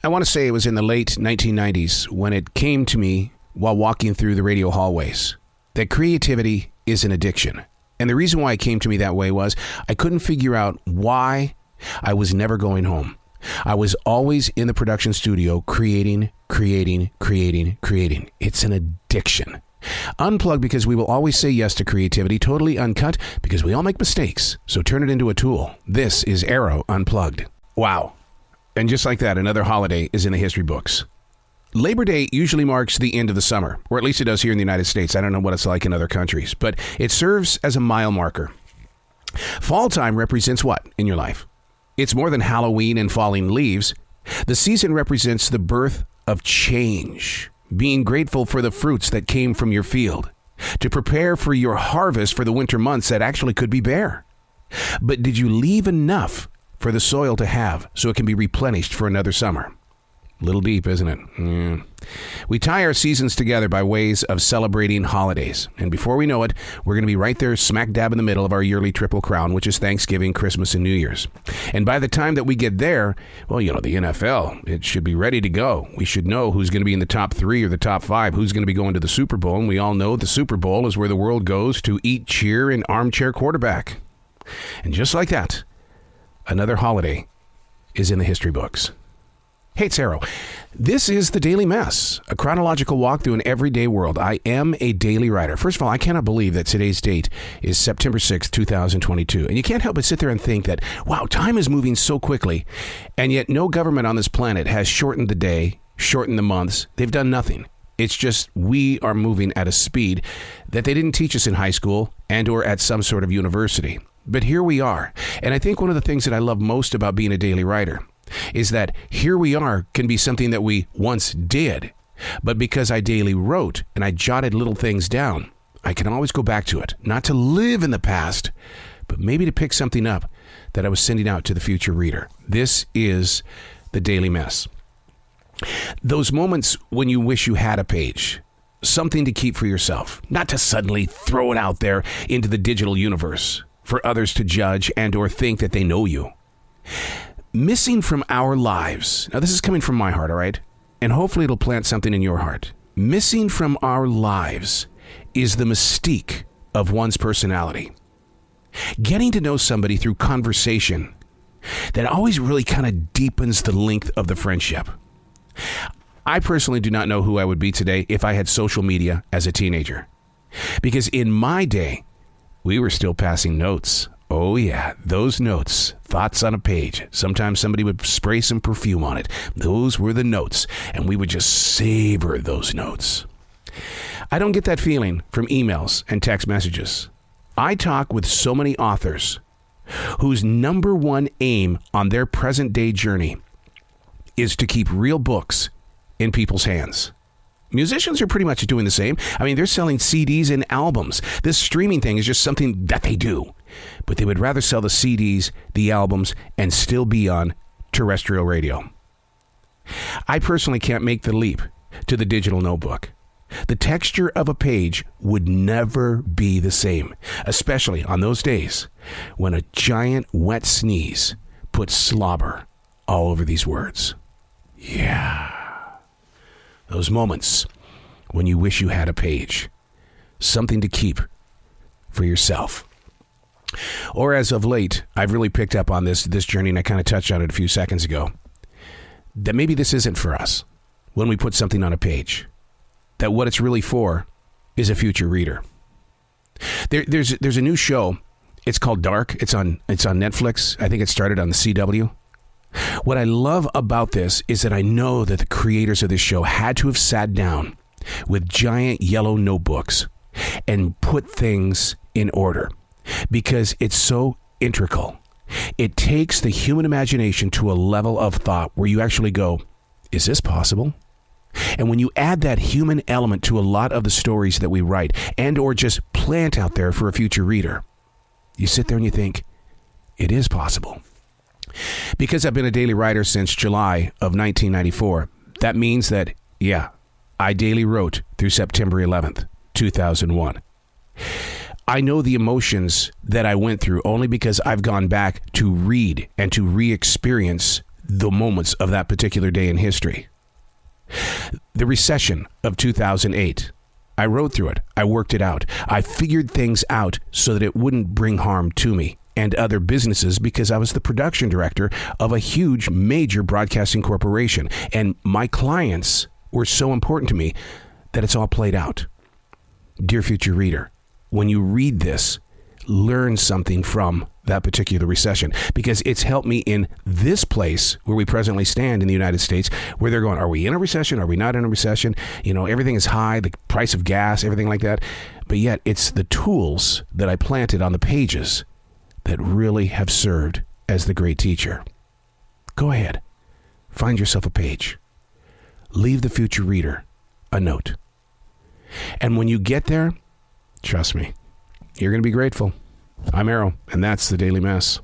I want to say it was in the late 1990s when it came to me while walking through the radio hallways that creativity is an addiction. And the reason why it came to me that way was I couldn't figure out why I was never going home. I was always in the production studio creating. It's an addiction. Unplugged because we will always say yes to creativity. Totally uncut because we all make mistakes. So turn it into a tool. This is Arroe Unplugged. Wow. And just like that, another holiday is in the history books. Labor Day usually marks the end of the summer, or at least it does here in the United States. I don't know what it's like in other countries, but it serves as a mile marker. Fall time represents what in your life? It's more than Halloween and falling leaves. The season represents the birth of change, being grateful for the fruits that came from your field, to prepare for your harvest for the winter months that actually could be bare. But did you leave enough for the soil to have so it can be replenished for another summer? A little deep, isn't it? Yeah. We tie our seasons together by ways of celebrating holidays. And before we know it, we're going to be right there smack dab in the middle of our yearly Triple Crown, which is Thanksgiving, Christmas, and New Year's. And by the time that we get there, well, you know, the NFL, it should be ready to go. We should know who's going to be in the top 3 or the top 5, who's going to be going to the Super Bowl. And we all know the Super Bowl is where the world goes to eat, cheer, and armchair quarterback. And just like that, another holiday is in the history books. Hey, it's Arroe. This is the Daily Mess, a chronological walk through an everyday world. I am a daily writer. First of all, I cannot believe that today's date is September 6th, 2022. And you can't help but sit there and think that, wow, time is moving so quickly. And yet no government on this planet has shortened the day, shortened the months. They've done nothing. It's just we are moving at a speed that they didn't teach us in high school and or at some sort of university. But here we are. And I think one of the things that I love most about being a daily writer is that here we are can be something that we once did. But because I daily wrote and I jotted little things down, I can always go back to it. Not to live in the past, but maybe to pick something up that I was sending out to the future reader. This is the Daily Mess. Those moments when you wish you had a page, something to keep for yourself, not to suddenly throw it out there into the digital universe for others to judge and or think that they know you. Missing from our lives. Now, this is coming from my heart, all right? And hopefully it'll plant something in your heart. Missing from our lives is the mystique of one's personality. Getting to know somebody through conversation that always really kind of deepens the length of the friendship. I personally do not know who I would be today if I had social media as a teenager. Because in my day, we were still passing notes. Oh yeah, those notes, thoughts on a page. Sometimes somebody would spray some perfume on it. Those were the notes, and we would just savor those notes. I don't get that feeling from emails and text messages. I talk with so many authors whose number one aim on their present day journey is to keep real books in people's hands. Musicians are pretty much doing the same. I mean, they're selling CDs and albums. This streaming thing is just something that they do. But they would rather sell the CDs, the albums, and still be on terrestrial radio. I personally can't make the leap to the digital notebook. The texture of a page would never be the same, especially on those days when a giant wet sneeze puts slobber all over these words. Yeah. Those moments when you wish you had a page, something to keep for yourself. Or as of late, I've really picked up on this journey, and I kind of touched on it a few seconds ago, that maybe this isn't for us when we put something on a page, that what it's really for is a future reader. There's a new show. It's called Dark. It's on Netflix. I think it started on the CW. What I love about this is that I know that the creators of this show had to have sat down with giant yellow notebooks and put things in order because it's so integral. It takes the human imagination to a level of thought where you actually go, is this possible? And when you add that human element to a lot of the stories that we write and or just plant out there for a future reader, you sit there and you think, it is possible. Because I've been a daily writer since July of 1994, that means that, yeah, I daily wrote through September 11th, 2001. I know the emotions that I went through only because I've gone back to read and to re-experience the moments of that particular day in history. The recession of 2008. I rode through it. I worked it out. I figured things out so that it wouldn't bring harm to me and other businesses, because I was the production director of a huge, major broadcasting corporation. And my clients were so important to me that it's all played out. Dear future reader, when you read this, learn something from that particular recession, because it's helped me in this place where we presently stand in the United States, where they're going, are we in a recession? Are we not in a recession? You know, everything is high, the price of gas, everything like that. But yet it's the tools that I planted on the pages that really have served as the great teacher. Go ahead, find yourself a page. Leave the future reader a note. And when you get there, trust me, you're going to be grateful. I'm Arroe, and that's the Daily Mess.